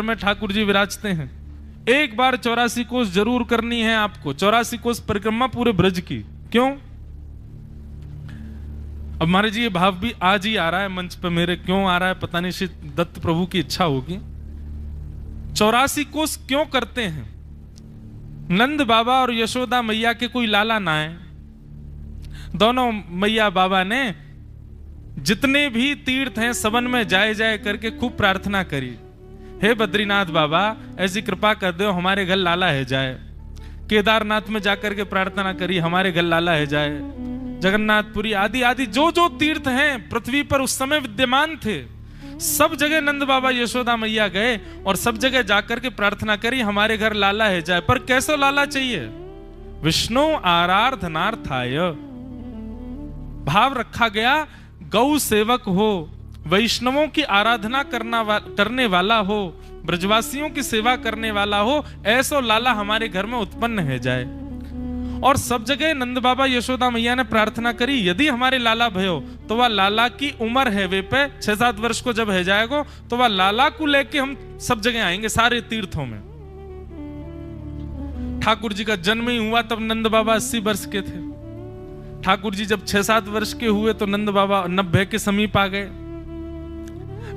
में ठाकुर जी विराजते हैं। एक बार 84 कोस जरूर करनी है आपको, 84 कोस परिक्रमा पूरे ब्रज की। क्यों? अब महाराज जी ये भाव भी आज ही आ रहा है मंच पे मेरे, क्यों आ रहा है पता नहीं, श्री दत्त प्रभु की इच्छा होगी। 84 कोस क्यों करते हैं? नंद बाबा और यशोदा मैया के कोई लाला ना है, दोनों मैया बाबा ने जितने भी तीर्थ हैं सबन में जाए जाए करके खूब प्रार्थना करी, हे बद्रीनाथ बाबा ऐसी कृपा कर दो हमारे घर लाला है जाए। केदारनाथ में जाकर के प्रार्थना करी, हमारे घर लाला है जाए। जगन्नाथपुरी आदि आदि जो जो तीर्थ हैं पृथ्वी पर उस समय विद्यमान थे, सब जगह नंद बाबा यशोदा मैया गए और सब जगह जाकर के प्रार्थना करी, हमारे घर लाला है जाए। पर कैसा लाला चाहिए? विष्णु आराधनार्थाय भाव रखा गया, गौ सेवक हो, वैष्णवों की आराधना करने वाला हो, ब्रजवासियों की सेवा करने वाला हो, ऐसा लाला हमारे घर में उत्पन्न है जाए। और सब जगह नंद बाबा यशोदा मैया ने प्रार्थना करी, यदि हमारे लाला भयो तो वह लाला की उम्र है वे पे 6-7 वर्ष को जब है जाएगा तो वह लाला को लेके हम सब जगह आएंगे सारे तीर्थों में। ठाकुर जी का जन्म ही हुआ तब नंद बाबा 80 वर्ष के थे। ठाकुर जी जब 6-7 वर्ष के हुए तो नंद बाबा 90 के समीप आ गए।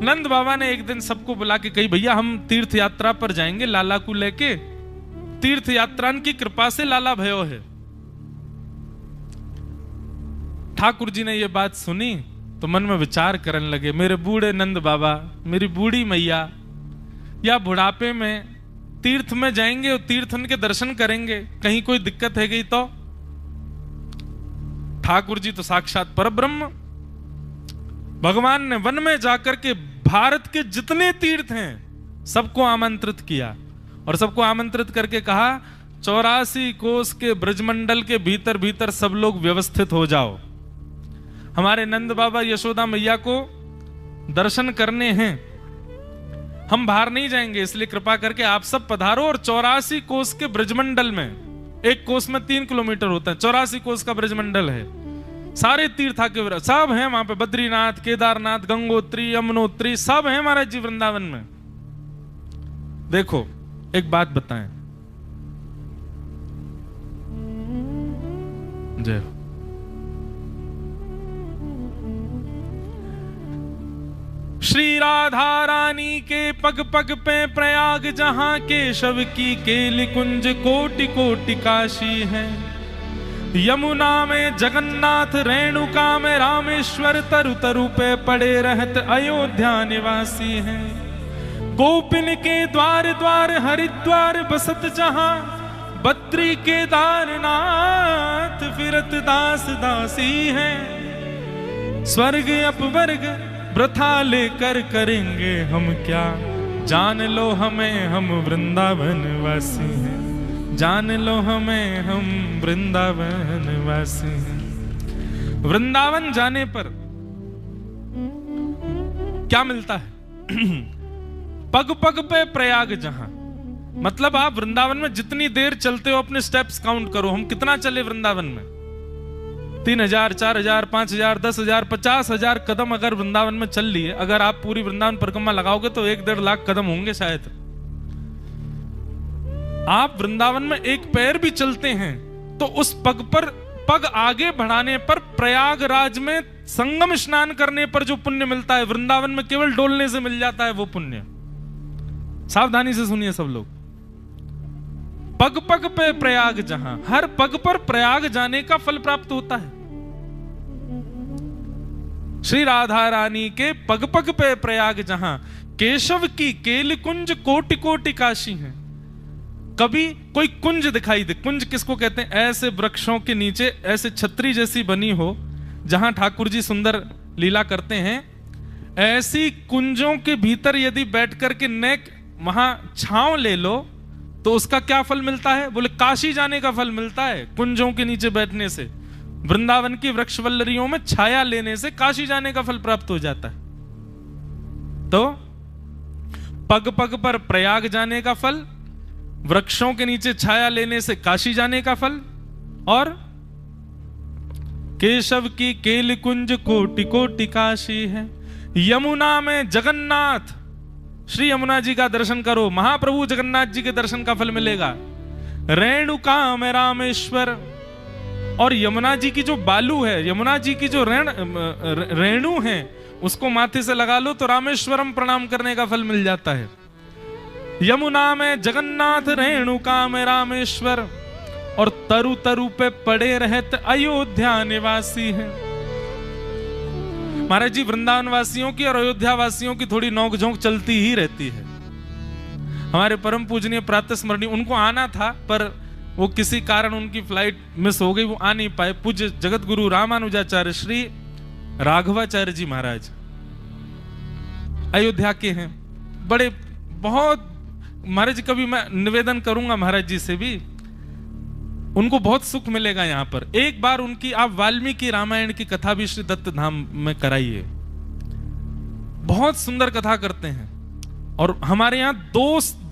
नंद बाबा ने एक दिन सबको बुला के कही, भैया हम तीर्थ यात्रा पर जाएंगे लाला को लेके, तीर्थ यात्रा की कृपा से लाला भयो है। ठाकुर जी ने यह बात सुनी तो मन में विचार करने लगे, मेरे बूढ़े नंद बाबा, मेरी बूढ़ी मैया या बुढ़ापे में तीर्थ में जाएंगे और तीर्थन के दर्शन करेंगे, कहीं कोई दिक्कत है गई तो? ठाकुर जी तो साक्षात परब्रह्म, भगवान ने वन में जाकर के भारत के जितने तीर्थ हैं सबको आमंत्रित किया और सबको आमंत्रित करके कहा 84 कोस के ब्रजमंडल के भीतर भीतर सब लोग व्यवस्थित हो जाओ, हमारे नंद बाबा यशोदा मैया को दर्शन करने हैं, हम बाहर नहीं जाएंगे, इसलिए कृपा करके आप सब पधारो। और 84 कोस के ब्रजमंडल में, एक कोस में 3 किलोमीटर होता है, 84 कोस का ब्रजमंडल है, सारे तीर्था के सब हैं वहां पे, बद्रीनाथ, केदारनाथ, गंगोत्री, यमुनोत्री सब हैं महाराज जी वृंदावन में। देखो एक बात बताएं, जय हो। श्री राधा रानी के पग पग पे प्रयाग, जहां केशव की केली कुंज कोटि कोटि काशी है। यमुना में जगन्नाथ, रेणुका में रामेश्वर, तरु तरु पे पड़े रहत अयोध्या निवासी हैं। गोपिन के द्वार द्वार हरिद्वार बसत, जहां बद्री केदारनाथ फिरत दास दासी हैं। स्वर्ग अपवर्ग वृथा लेकर करेंगे हम क्या, जान लो हमें हम वृंदावन वासी हैं, जान लो हमें हम वृंदावन वासी हैं। वृंदावन जाने पर क्या मिलता है? पग पग पे प्रयाग, जहां मतलब आप वृंदावन में जितनी देर चलते हो अपने स्टेप्स काउंट करो, हम कितना चले वृंदावन में? 3000, 4000, 5000, 10,000, 50,000 कदम अगर वृंदावन में चल लिए, अगर आप पूरी वृंदावन परिक्रमा लगाओगे तो 1-1.5 लाख कदम होंगे शायद। आप वृंदावन में एक पैर भी चलते हैं तो उस पग पर पग आगे बढ़ाने पर, प्रयागराज में संगम स्नान करने पर जो पुण्य मिलता है, वृंदावन में केवल डोलने से मिल जाता है वो पुण्य। सावधानी से सुनिए सब लोग, पग पग पे प्रयाग, जहां हर पग पर प्रयाग जाने का फल प्राप्त होता है। श्री राधा रानी के पग पग पे प्रयाग, जहां केशव की केली कुंज कोटि कोटि काशी हैं। कभी कोई कुंज दिखाई दे, कुंज किसको कहते हैं? ऐसे वृक्षों के नीचे ऐसे छतरी जैसी बनी हो जहां ठाकुर जी सुंदर लीला करते हैं, ऐसी कुंजों के भीतर यदि बैठ करके नेक वहां छांव ले लो तो उसका क्या फल मिलता है? बोले काशी जाने का फल मिलता है। कुंजों के नीचे बैठने से, वृंदावन की वृक्षवल्लरियों में छाया लेने से काशी जाने का फल प्राप्त हो जाता है। तो पग पग पर प्रयाग जाने का फल, वृक्षों के नीचे छाया लेने से काशी जाने का फल, और केशव की केली कुंज कोटि कोटि काशी है। यमुना में जगन्नाथ, श्री यमुना जी का दर्शन करो, महाप्रभु जगन्नाथ जी के दर्शन का फल मिलेगा। रेणुका में रामेश्वर, और यमुना जी की जो बालू है, यमुना जी की जो रेणु है, उसको माथे से लगा लो तो रामेश्वरम प्रणाम करने का फल मिल जाता है। यमुना में जगन्नाथ, रेणुका में रामेश्वर, और तरु तरु पे पड़े रहते अयोध्या निवासी हैं। महाराज जी, वृंदावन वासियों की और अयोध्या वासियों की थोड़ी नोकझोंक चलती ही रहती है। हमारे परम पूजनीय प्रातः स्मरणीय, उनको आना था पर वो किसी कारण उनकी फ्लाइट मिस हो गई, वो आ नहीं पाए। पूज्य जगत गुरु रामानुजाचार्य श्री राघवाचार्य जी महाराज अयोध्या के हैं, बड़े बहुत महाराज जी, कभी मैं निवेदन करूंगा महाराज जी से भी, उनको बहुत सुख मिलेगा यहाँ पर। एक बार उनकी आप वाल्मीकि रामायण की कथा भी श्री दत्त धाम में कराइए, बहुत सुंदर कथा करते हैं। और हमारे यहाँ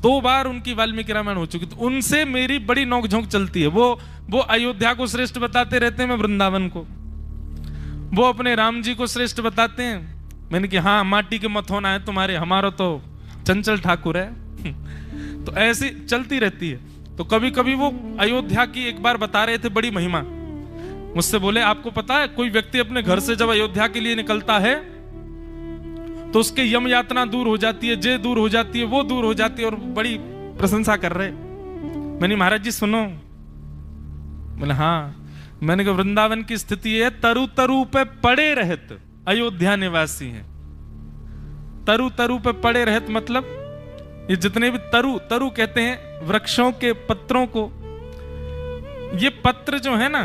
दो बार उनकी वाल्मीकि रामायण हो चुकी, तो उनसे मेरी बड़ी नोकझोंक चलती है। वो अयोध्या को श्रेष्ठ बताते रहते हैं, मैं वृंदावन को। वो अपने राम जी को श्रेष्ठ बताते हैं, मैंने कि हाँ माटी के मत होना है तुम्हारे, हमारा तो चंचल ठाकुर है। तो ऐसी चलती रहती है। तो कभी कभी वो अयोध्या की एक बार बता रहे थे बड़ी महिमा, मुझसे बोले आपको पता है कोई व्यक्ति अपने घर से जब अयोध्या के लिए निकलता है तो उसके यम यातना दूर हो जाती है, जे दूर हो जाती है, वो दूर हो जाती है, और बड़ी प्रशंसा कर रहे। मैंने महाराज जी सुनो, बोले हाँ। मैंने कहा वृंदावन की स्थिति है, तरु तरु पे पड़े रहत अयोध्या निवासी हैं। तरु तरु पे पड़े रहत मतलब ये जितने भी तरु कहते हैं वृक्षों के पत्रों को। ये पत्र जो है ना,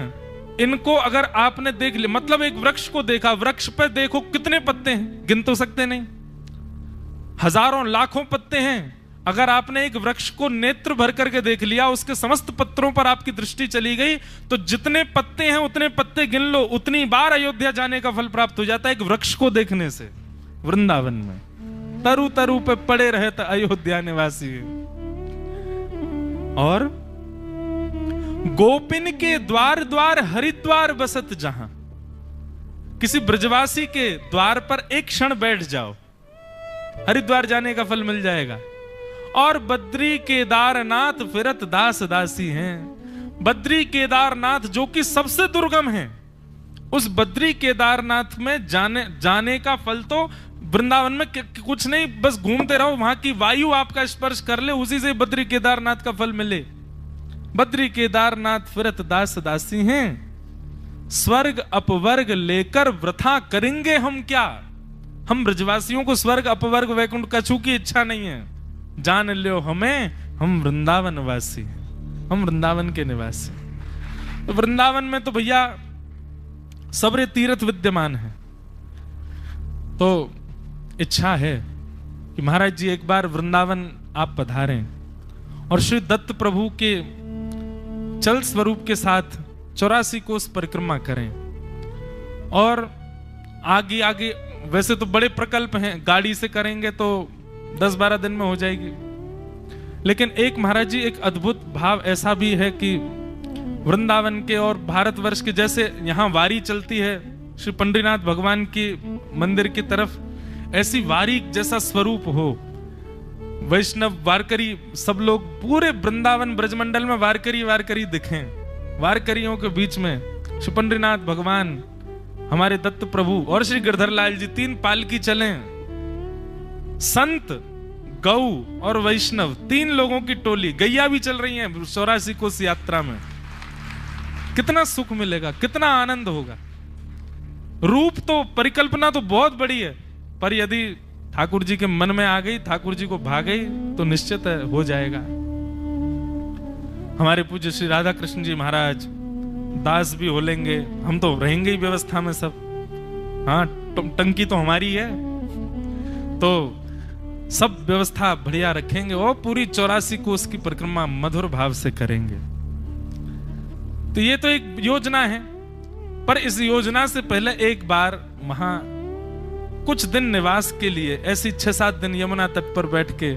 इनको अगर आपने देख लिया, मतलब एक वृक्ष को देखा, वृक्ष पे देखो कितने पत्ते हैं, गिन तो सकते नहीं, हजारों लाखों पत्ते हैं। अगर आपने एक वृक्ष को नेत्र भर करके देख लिया, उसके समस्त पत्रों पर आपकी दृष्टि चली गई, तो जितने पत्ते हैं उतने पत्ते गिन लो, उतनी बार अयोध्या जाने का फल प्राप्त हो जाता है एक वृक्ष को देखने से। वृंदावन में तरु तरु पे पड़े रहते अयोध्या निवासी। और गोपिन के द्वार द्वार हरिद्वार बसत जहां, किसी ब्रजवासी के द्वार पर एक क्षण बैठ जाओ, हरिद्वार जाने का फल मिल जाएगा। और बद्री केदारनाथ फिरत दास दासी हैं। बद्री केदारनाथ जो कि सबसे दुर्गम है, उस बद्री केदारनाथ में जाने का फल तो वृंदावन में कुछ नहीं, बस घूमते रहो, वहां की वायु आपका स्पर्श कर ले, उसी से बद्री केदारनाथ का फल मिले। बद्री केदारनाथ फिरत दास दासी हैं। स्वर्ग अपवर्ग लेकर वृथा करेंगे हम क्या। हम ब्रजवासियों को स्वर्ग अपवर्ग वैकुंठ कछु की इच्छा नहीं है। जान लो हमें, हम वृंदावन वासी हैं, हम वृंदावन के निवासी। तो वृंदावन में तो भैया सबरे तीर्थ विद्यमान है। तो इच्छा है कि महाराज जी एक बार वृंदावन आप पधारें और श्री दत्त प्रभु के चल स्वरूप के साथ 84 कोस परिक्रमा करें। और आगे आगे वैसे तो बड़े प्रकल्प हैं, गाड़ी से करेंगे तो 10-12 दिन में हो जाएगी, लेकिन एक महाराज जी एक अद्भुत भाव ऐसा भी है कि वृंदावन के और भारतवर्ष के, जैसे यहाँ वारी चलती है श्री पंडरीनाथ भगवान की मंदिर की तरफ, ऐसी वारी जैसा स्वरूप हो। वैष्णव वारकरी सब लोग पूरे वृंदावन ब्रजमंडल में वारकरी दिखें। वारकरियों के बीच में श्री पंडरीनाथ भगवान, हमारे दत्त प्रभु और श्री गिरधर लाल जी, 3 पालकी चलें। संत, गौ और वैष्णव 3 लोगों की टोली, गैया भी चल रही है 84 कोस यात्रा में। कितना सुख मिलेगा, कितना आनंद होगा। रूप तो, परिकल्पना तो बहुत बड़ी है, पर यदि ठाकुर जी के मन में आ गई, ठाकुर जी को भा गई, तो निश्चित हो जाएगा। हमारे पूज्य श्री राधा कृष्ण जी महाराज दास भी हो लेंगे, हम तो रहेंगे ही व्यवस्था में सब। हाँ, टंकी तो हमारी है, तो सब व्यवस्था बढ़िया रखेंगे और पूरी 84 कोस की परिक्रमा मधुर भाव से करेंगे। तो ये तो एक योजना है, पर इस योजना से पहले एक बार वहां कुछ दिन निवास के लिए, ऐसी 6-7 दिन यमुना तट पर बैठ के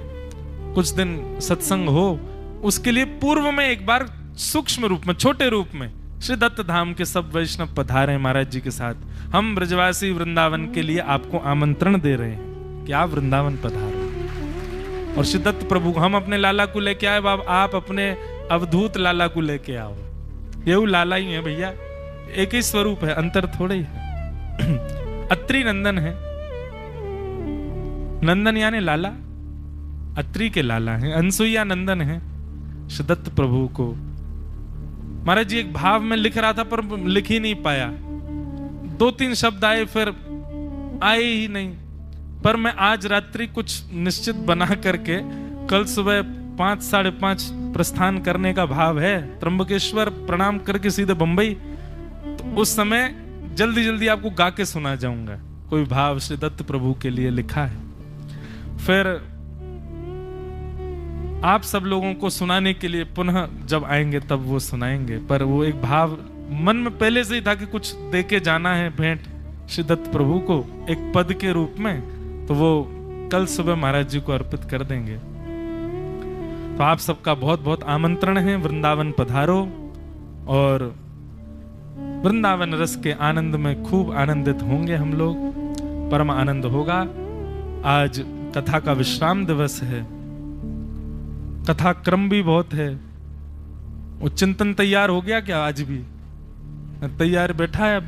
कुछ दिन सत्संग हो, उसके लिए पूर्व में एक बार सूक्ष्म रूप में, छोटे रूप में श्री दत्त धाम के सब वैष्णव पधारे महाराज जी के साथ। हम ब्रजवासी वृंदावन के लिए आपको आमंत्रण दे रहे हैं कि आप वृंदावन पधारो। और श्री दत्त प्रभु हम अपने लाला को लेके आए, बाब आप अपने अवधूत लाला को लेके आओ। ये वो लाला ही है भैया, एक ही स्वरूप है, अंतर थोड़े ही है। अत्रि नंदन है, नंदन यानी लाला, अत्रि के लाला हैं, अनसुईया नंदन है श्री दत्त प्रभु को। महाराज जी एक भाव में लिख रहा था पर लिख ही नहीं पाया, 2-3 शब्द आए फिर आए ही नहीं। पर मैं आज रात्रि कुछ निश्चित बना करके कल सुबह 5, 5:30 प्रस्थान करने का भाव है, त्र्यंबकेश्वर प्रणाम करके सीधे बंबई। तो उस समय जल्दी जल्दी आपको गा के सुना जाऊंगा, कोई भाव श्री दत्त प्रभु के लिए लिखा है। फिर आप सब लोगों को सुनाने के लिए पुनः जब आएंगे तब वो सुनाएंगे, पर वो एक भाव मन में पहले से ही था कि कुछ देके जाना है भेंट श्री दत्त प्रभु को एक पद के रूप में, तो वो कल सुबह महाराज जी को अर्पित कर देंगे। तो आप सबका बहुत बहुत आमंत्रण है, वृंदावन पधारो और वृंदावन रस के आनंद में खूब आनंदित होंगे हम लोग, परम आनंद होगा। आज कथा का विश्राम दिवस है, कथा क्रम भी बहुत है। वो चिंतन तैयार हो गया क्या? आज भी तैयार बैठा है।